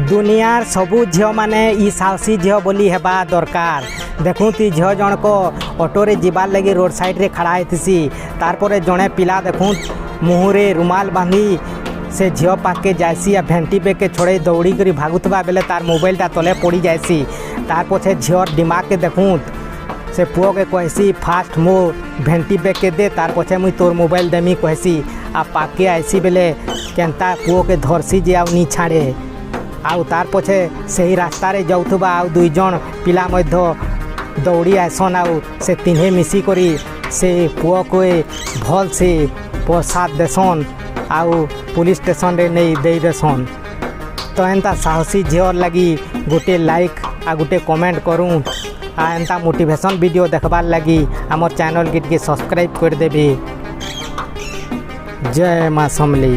दुनियार सबू झील मैंने ई साहसी झील बोली हेबा दरकार। देखूँ ती झील जनक ऑटोरे जीवार लगी रोड साइड रे खड़ा होती तारपर जड़े पिला देखूँ मुहरे रुमाल बांधी से झील पाके जासी या भेंटी बेग के छोड़े दौड़ी कर भागुवा बेले तार मोबाइलटा तले पड़ी जासी। तार पछे झील दिमाग के देखूँ से पुओ के कहसी फास्ट मो भेंटी बेग के दे तार पछे मुई तोर मोबाइल देमी कहसी आ पाके आईसी बेले केनता पुओ के धरसी जे आउ नी छाड़े आउ तार पछे सही रास्ता रे जाउथबा आउ दुई जन पिला मध्य दौड़ी आसन आउ से तिन्हे मिसी करी से पुओ को भल से प्रसाद देसन आउ पुलिस स्टेशन रे नहीं दे देसन। तो एंता साहसी झील लगी गोटे लाइक आ गोटे कमेंट करूँ आ एंता मोटिवेशन वीडियो देखबार लगी आमर चैनल के सब्सक्राइब कर देबे। जय माँ समली।